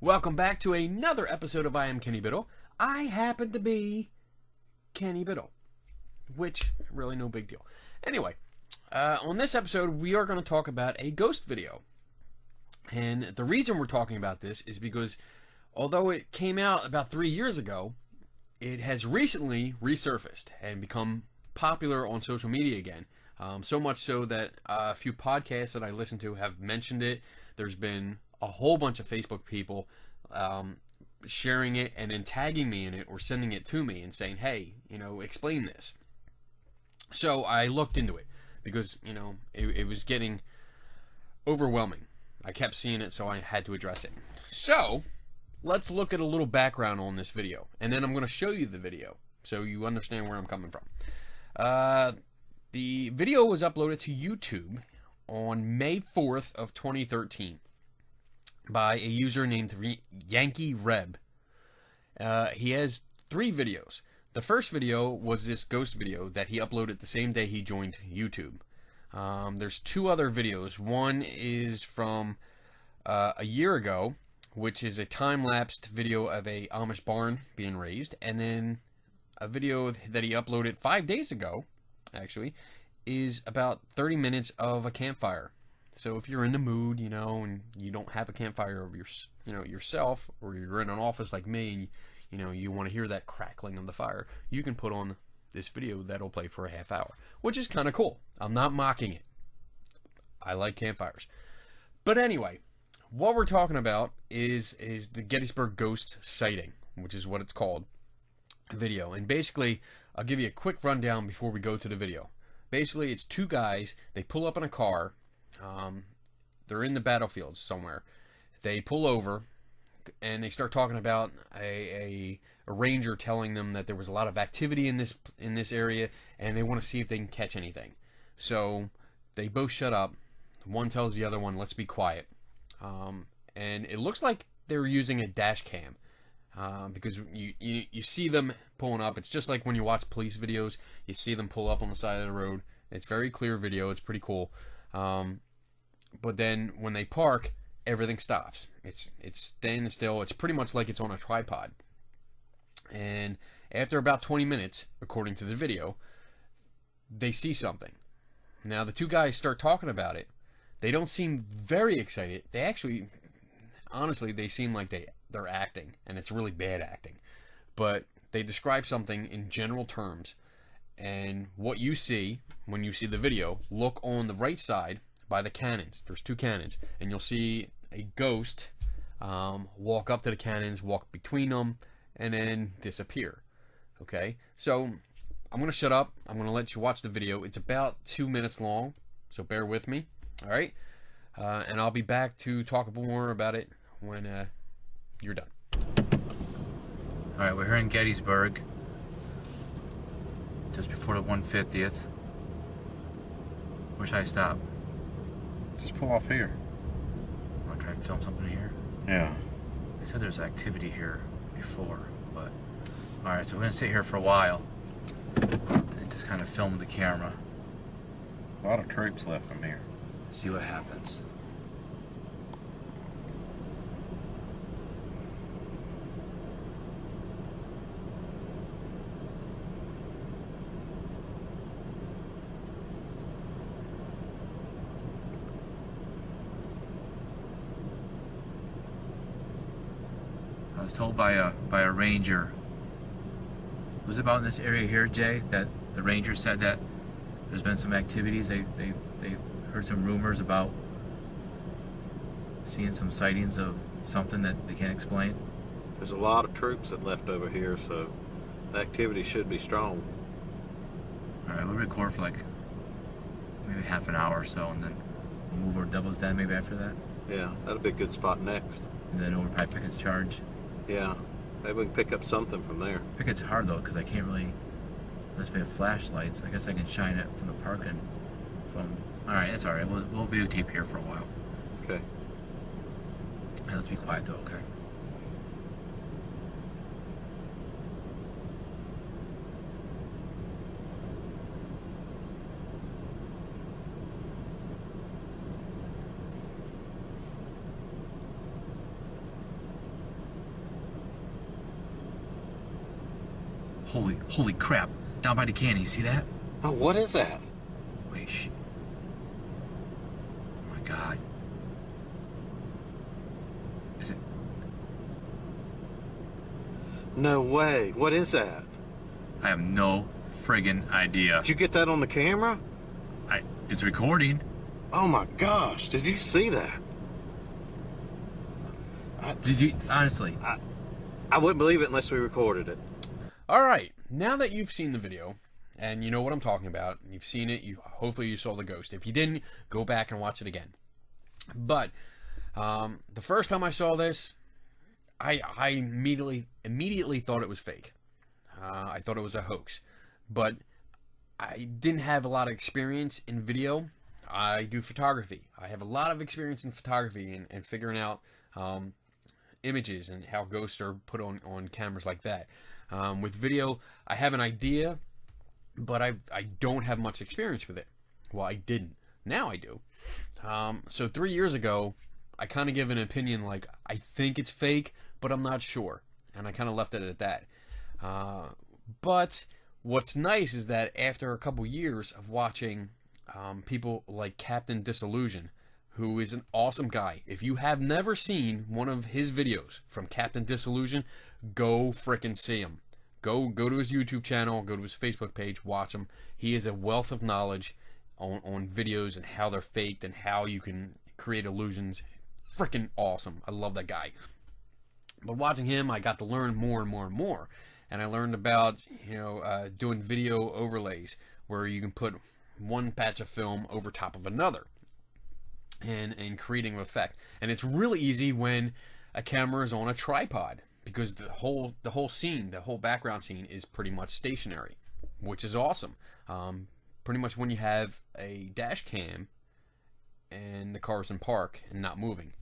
Welcome back to another episode of I Am Kenny Biddle. I happen to be Kenny Biddle, which really no big deal. Anyway, on this episode we are going to talk about a ghost video. And the reason we're talking about this is because although it came out about 3 years ago, it has recently resurfaced and become popular on social media again. So much so that a few podcasts that I listen to have mentioned it. There's been a whole bunch of Facebook people sharing it and then tagging me in it or sending it to me and saying, hey, explain this. So I looked into it because, it was getting overwhelming. I kept seeing it, so I had to address it. So let's look at a little background on this video, and then I'm going to show you the video so you understand where I'm coming from. The video was uploaded to YouTube on May 4th of 2013 by a user named Yankee Reb. He has 3 videos. The first video was this ghost video that he uploaded the same day he joined YouTube. There's 2 other videos. One is from a year ago, which is a time-lapsed video of a Amish barn being raised, and then a video that he uploaded 5 days ago, actually, is about 30 minutes of a campfire. So if you're in the mood, and you don't have a campfire of yourself, or you're in an office like me, and you want to hear that crackling of the fire, you can put on this video that'll play for a half hour, which is kind of cool. I'm not mocking it. I like campfires. But anyway, what we're talking about is the Gettysburg Ghost Sighting, which is what it's called, video. And basically, I'll give you a quick rundown before we go to the video. Basically, it's 2 guys. They pull up in a car. They're in the battlefield somewhere. They pull over, and they start talking about a ranger telling them that there was a lot of activity in this area, and they want to see if they can catch anything. So they both shut up. One tells the other one, "Let's be quiet." And it looks like they're using a dash cam. Because you see them pulling up. It's just like when you watch police videos. You see them pull up on the side of the road. It's very clear video. It's pretty cool. But then when they park, everything stops. It's staying still. It's pretty much like it's on a tripod. And after about 20 minutes, according to the video, they see something. Now the 2 guys start talking about it. They don't seem very excited. They actually, honestly, they seem like they're acting, and it's really bad acting. But they describe something in general terms, and what you see when you see the video, look on the right side by the cannons. There's 2 cannons, and you'll see a ghost walk up to the cannons, walk between them, and then disappear. Okay? So I'm going to shut up. I'm going to let you watch the video. It's about 2 minutes long, so bear with me. All right? And I'll be back to talk more about it when you're done. Alright, we're here in Gettysburg, just before the 150th. Where should I stop? Just pull off here. Want to try to film something here? Yeah. They said there's activity here before, but... Alright, so we're going to sit here for a while and just kind of film the camera. A lot of troops left from here. See what happens. I was told by a ranger. Was it about in this area here, Jay, that the ranger said that there's been some activities. They heard some rumors about seeing some sightings of something that they can't explain. There's a lot of troops that left over here, so the activity should be strong. Alright, we'll record for like maybe half an hour or so, and then we'll move over to Devil's Den maybe after that. Yeah, that'll be a good spot next. And then over by Pickett's Charge. Yeah, maybe we can pick up something from there. Pickett's hard though, because I can't really, unless we have flashlights. I guess I can shine it from the parking. Alright, that's alright. We'll videotape here for a while. Okay. Let's be quiet though, okay? Holy crap! Down by the canyon, see that? Oh, what is that? Wait, shh. Oh my God. Is it? No way. What is that? I have no friggin' idea. Did you get that on the camera? It's recording. Oh my gosh, did you see that? Did you, honestly? I wouldn't believe it unless we recorded it. All right, now that you've seen the video and you know what I'm talking about, you've seen it, hopefully you saw the ghost. If you didn't, go back and watch it again. But the first time I saw this, I immediately thought it was fake. I thought it was a hoax, but I didn't have a lot of experience in video. I do photography. I have a lot of experience in photography and figuring out images and how ghosts are put on cameras like that. With video, I have an idea, but I don't have much experience with it. Well, I didn't. Now I do. So 3 years ago, I kind of give an opinion like, I think it's fake, but I'm not sure. And I kind of left it at that. But what's nice is that after a couple years of watching people like Captain Disillusion, who is an awesome guy. If you have never seen one of his videos from Captain Disillusion, go frickin' see him. Go to his YouTube channel, go to his Facebook page, watch him. He is a wealth of knowledge on videos and how they're faked and how you can create illusions. Frickin' awesome. I love that guy. But watching him, I got to learn more and more and more. And I learned about, doing video overlays where you can put one patch of film over top of another and creating an effect. And it's really easy when a camera is on a tripod because the whole scene, the whole background scene is pretty much stationary, which is awesome. Pretty much when you have a dash cam and the car's in park and not moving,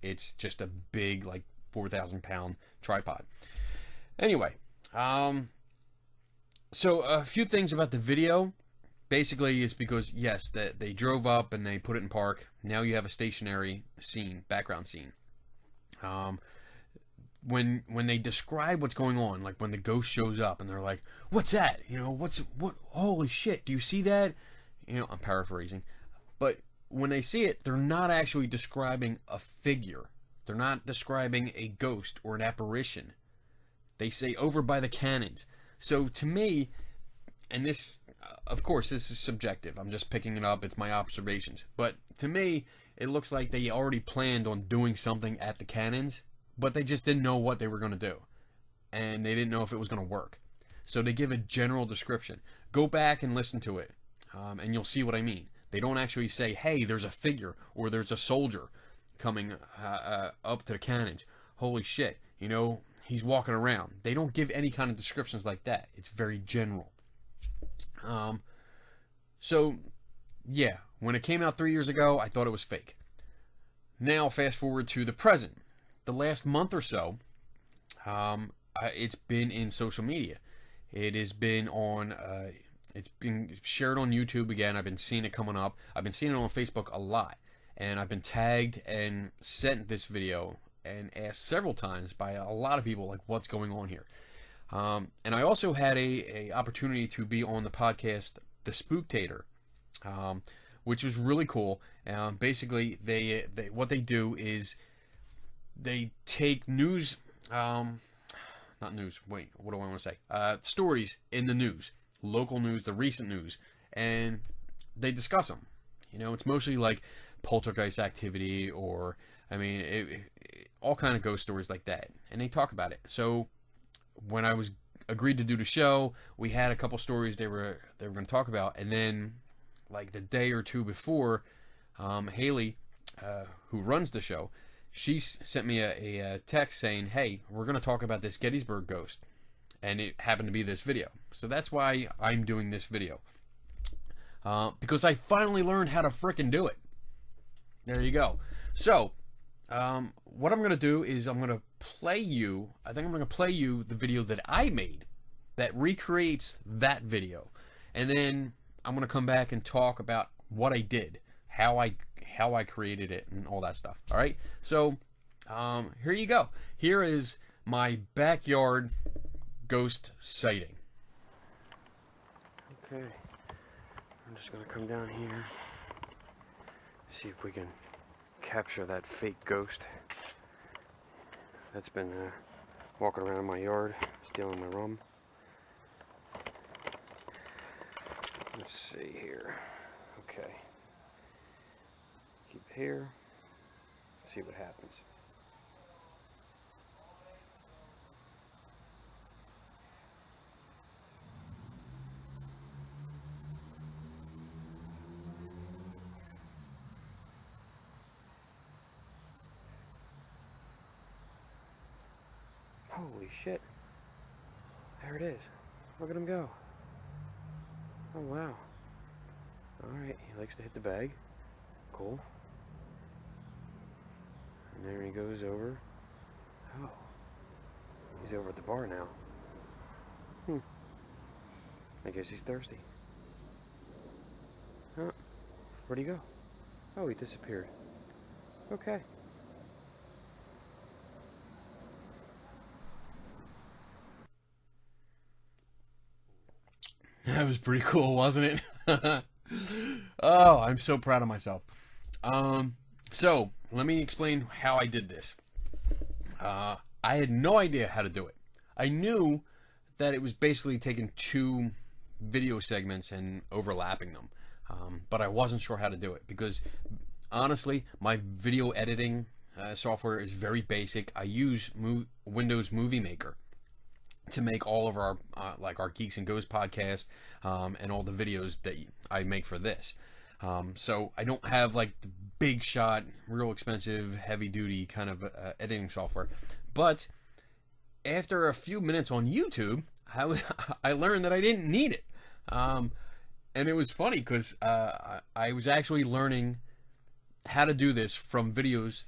it's just a big, like, 4,000-pound tripod. Anyway, so a few things about the video. Basically, it's because, yes, that they drove up and they put it in park. Now you have a stationary scene, background scene. When they describe what's going on, like when the ghost shows up and they're like, "What's that? What? Holy shit! Do you see that?" I'm paraphrasing, but when they see it, they're not actually describing a figure. They're not describing a ghost or an apparition. They say over by the cannons. So to me, and this, of course, this is subjective. I'm just picking it up. It's my observations. But to me, it looks like they already planned on doing something at the cannons, but they just didn't know what they were going to do. And they didn't know if it was going to work. So they give a general description. Go back and listen to it, and you'll see what I mean. They don't actually say, hey, there's a figure or there's a soldier coming up to the cannons. Holy shit, he's walking around. They don't give any kind of descriptions like that. It's very general. So, yeah, when it came out 3 years ago, I thought it was fake. Now, fast forward to the present. The last month or so, it's been in social media. It has been on, it's been shared on YouTube again. I've been seeing it coming up. I've been seeing it on Facebook a lot. And I've been tagged and sent this video and asked several times by a lot of people, like, what's going on here? And I also had a opportunity to be on the podcast, The Spooktator, which was really cool. Basically, they what they do is they take news, not news, wait, what do I want to say? Stories in the news, local news, the recent news, and they discuss them. It's mostly like poltergeist activity or, all kind of ghost stories like that. And they talk about it. So when I was agreed to do the show, we had a couple stories they were going to talk about. And then, like the day or two before, Haley, who runs the show, she sent me a text saying, hey, we're going to talk about this Gettysburg ghost. And it happened to be this video. So that's why I'm doing this video. Because I finally learned how to frickin' do it. There you go. So, what I'm going to do is I'm going to play you, I think I'm going to play you the video that I made that recreates that video. And then I'm going to come back and talk about what I did, how I created it, and all that stuff. All right? So, here you go. Here is my backyard ghost sighting. Okay, I'm just gonna come down here, see if we can capture that fake ghost that's been walking around my yard, stealing my rum. Let's see here. Okay. Keep it here. See what happens. Holy shit. There it is. Look at him go. Oh wow. Alright, he likes to hit the bag. Cool. And there he goes over. Oh. He's over at the bar now. I guess he's thirsty. Huh? Where'd he go? Oh, he disappeared. Okay. That was pretty cool, wasn't it? Oh, I'm so proud of myself. So, let me explain how I did this. I had no idea how to do it. I knew that it was basically taking two video segments and overlapping them. But I wasn't sure how to do it because, honestly, my video editing software is very basic. I use Windows Movie Maker to make all of our like our Geeks and Ghosts podcast and all the videos that I make for this. So I don't have like the big shot, real expensive, heavy duty kind of editing software. But after a few minutes on YouTube, I learned that I didn't need it. And it was funny because I was actually learning how to do this from videos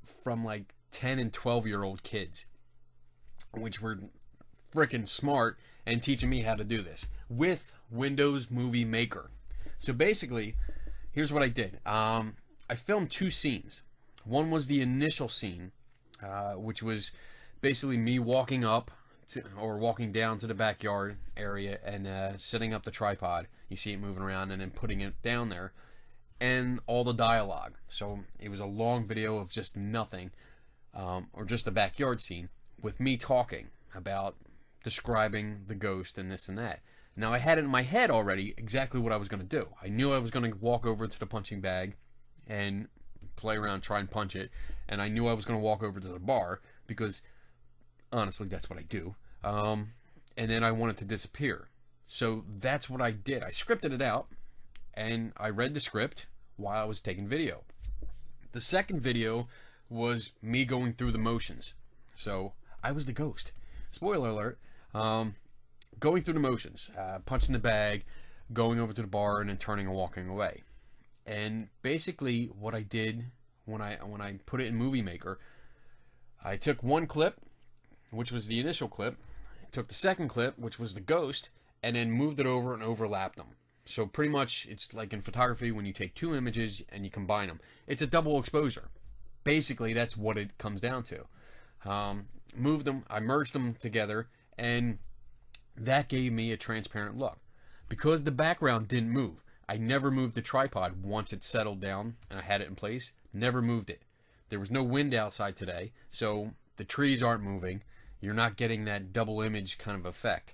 from like 10 and 12-year-old kids, which were freaking smart and teaching me how to do this with Windows Movie Maker. So basically, here's what I did. I filmed two scenes. One was the initial scene, which was basically me walking up or walking down to the backyard area and setting up the tripod. You see it moving around and then putting it down there, and all the dialogue. So it was a long video of just nothing, or just a backyard scene with me talking about describing the ghost and this and that. Now I had it in my head already exactly what I was going to do. I knew I was going to walk over to the punching bag and play around, try and punch it, and I knew I was going to walk over to the bar because honestly that's what I do. And then I wanted to disappear. So that's what I did. I scripted it out and I read the script while I was taking video. The second video was me going through the motions. So I was the ghost. Spoiler alert. Going through the motions, punching the bag, going over to the bar, and then turning and walking away. And basically, what I did when I put it in Movie Maker, I took one clip, which was the initial clip, took the second clip, which was the ghost, and then moved it over and overlapped them. So pretty much, it's like in photography when you take two images and you combine them. It's a double exposure. Basically, that's what it comes down to. Moved them, I merged them together, and that gave me a transparent look. Because the background didn't move, I never moved the tripod once it settled down and I had it in place. Never moved it. There was no wind outside today, so the trees aren't moving. You're not getting that double image kind of effect.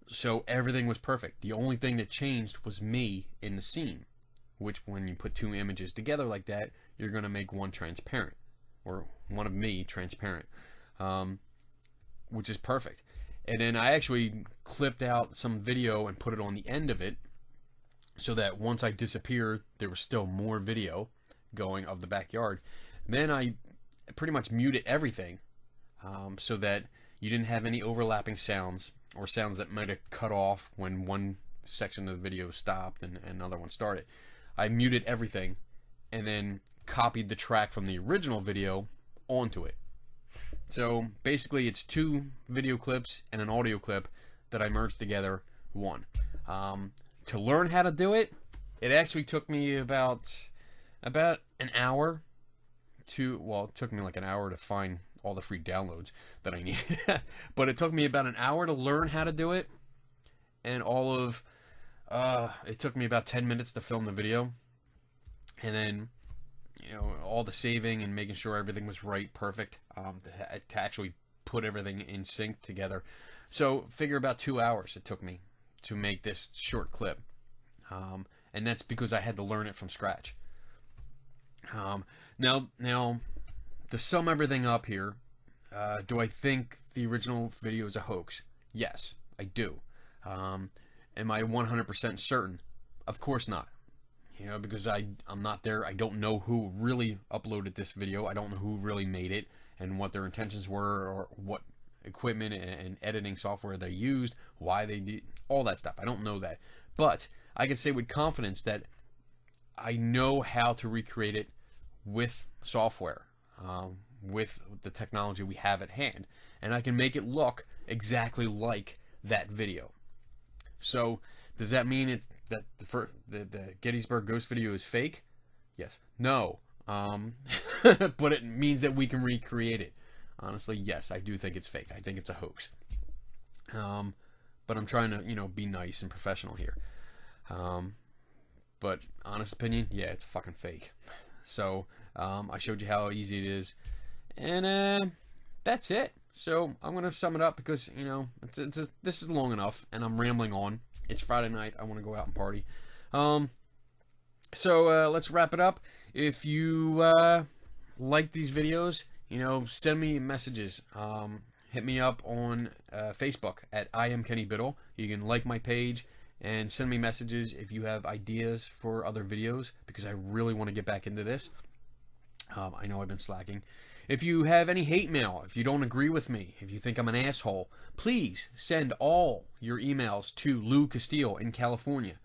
So everything was perfect. The only thing that changed was me in the scene, which when you put two images together like that, you're going to make one transparent, or one of me transparent, which is perfect. And then I actually clipped out some video and put it on the end of it so that once I disappeared, there was still more video going of the backyard. Then I pretty much muted everything so that you didn't have any overlapping sounds or sounds that might have cut off when one section of the video stopped and another one started. I muted everything and then copied the track from the original video onto it. So basically it's two video clips and an audio clip that I merged together one. To learn how to do it, it actually took me about an hour to, well, it took me like an hour to find all the free downloads that I needed. But it took me about an hour to learn how to do it. and all of it took me about 10 minutes to film the video, and then all the saving and making sure everything was right, perfect, to actually put everything in sync together. So figure about 2 hours it took me to make this short clip, and that's because I had to learn it from scratch. Now to sum everything up here, do I think the original video is a hoax? Yes, I do. Am I 100% certain? Of course not. Because I'm not there. I don't know who really uploaded this video. I don't know who really made it and what their intentions were, or what equipment and editing software they used, why they did all that stuff. I don't know that. But I can say with confidence that I know how to recreate it with software, with the technology we have at hand, and I can make it look exactly like that video. So does that mean it's that the Gettysburg Ghost video is fake? Yes. No. But it means that we can recreate it. Honestly, yes, I do think it's fake. I think it's a hoax. But I'm trying to, be nice and professional here. But honest opinion, yeah, it's fucking fake. So I showed you how easy it is, and that's it. So I'm gonna sum it up because this is long enough, and I'm rambling on. It's Friday night. I want to go out and party. So let's wrap it up. If you like these videos, send me messages. Hit me up on Facebook at I am Kenny Biddle. You can like my page and send me messages if you have ideas for other videos, because I really want to get back into this. I know I've been slacking. If you have any hate mail, if you don't agree with me, if you think I'm an asshole, please send all your emails to Lou Castile in California.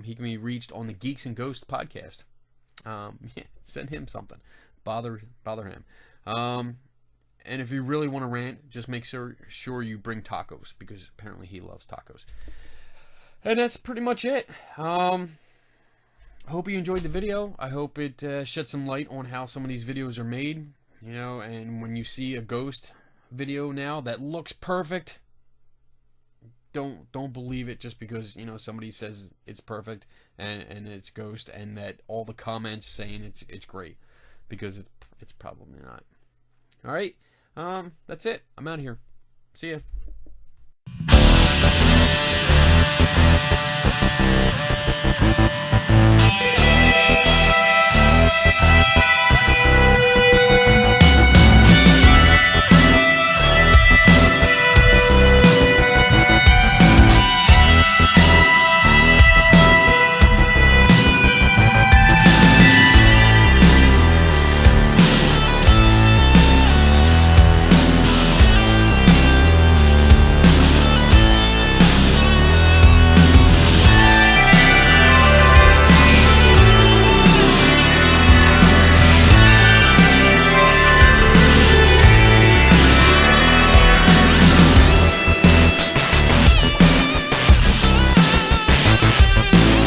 He can be reached on the Geeks and Ghosts podcast. Yeah, send him something. Bother him. And if you really want to rant, just make sure you bring tacos, because apparently he loves tacos. And that's pretty much it. I hope you enjoyed the video. I hope it shed some light on how some of these videos are made. And when you see a ghost video now that looks perfect, don't believe it just because somebody says it's perfect and it's ghost, and that all the comments saying it's great, because it's probably not. All right, that's it. I'm out of here. See ya.